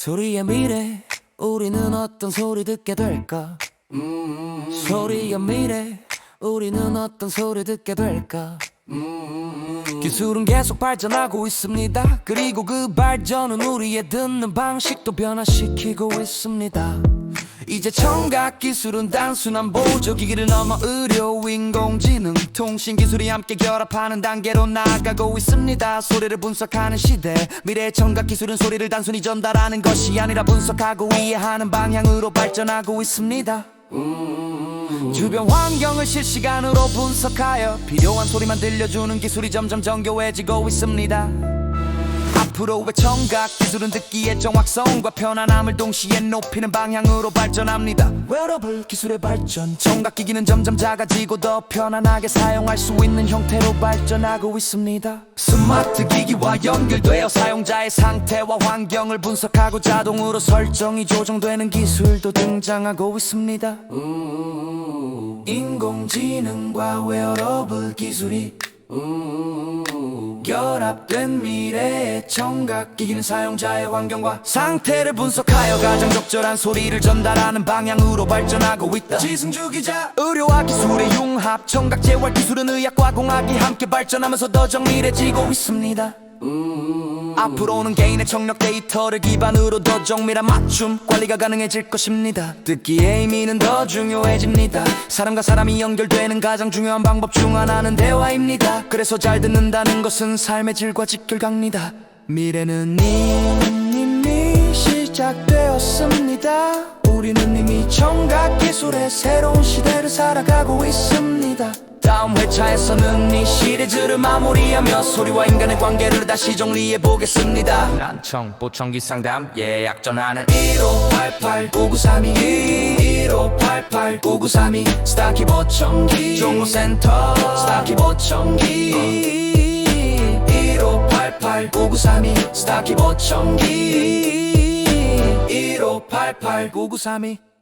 소리의 미래, 우리는 어떤 소리 듣게 될까? 소리의 미래, 우리는 어떤 소리 듣게 될까? 기술은 계속 발전하고 있습니다. 그리고 그 발전은 우리의 듣는 방식도 변화시키고 있습니다. 이제 청각 기술은 단순한 보조기기를 넘어 의료, 인공지능, 통신기술이 함께 결합하는 단계로 나아가고 있습니다. 소리를 분석하는 시대, 미래의 청각 기술은 소리를 단순히 전달하는 것이 아니라 분석하고 이해하는 방향으로 발전하고 있습니다. 주변 환경을 실시간으로 분석하여 필요한 소리만 들려주는 기술이 점점 정교해지고 있습니다. 앞으로의 청각 기술은 듣기의 정확성과 편안함을 동시에 높이는 방향으로 발전합니다. 웨어러블 기술의 발전, 청각기기는 점점 작아지고 더 편안하게 사용할 수 있는 형태로 발전하고 있습니다. 스마트 기기와 연결되어 사용자의 상태와 환경을 분석하고 자동으로 설정이 조정되는 기술도 등장하고 있습니다. 인공지능과 웨어러블 기술이 결합된 미래의 청각기기는 사용자의 환경과 상태를 분석하여 가장 적절한 소리를 전달하는 방향으로 발전하고 있다. 지승주 기자. 의료와 기술의 융합, 청각재활 기술은 의학과 공학이 함께 발전하면서 더 정밀해지고 있습니다. 앞으로는 개인의 청력 데이터를 기반으로 더 정밀한 맞춤 관리가 가능해질 것입니다. 듣기의 의미는 더 중요해집니다. 사람과 사람이 연결되는 가장 중요한 방법 중 하나는 대화입니다. 그래서 잘 듣는다는 것은 삶의 질과 직결갑니다. 미래는 이미 시작되었습니다. 우리는 이미 청각기술의 새로운 시대를 살아가고 있습니다. 다음 회차에서는 이 시리즈를 마무리하며 소리와 인간의 관계를 다시 정리해보겠습니다. 난청 보청기 상담 예약 전화는 1588-5932 1588-5932 스타키 보청기 정보센터 스타키 보청기 1588-5932 스타키 보청기 1588-5932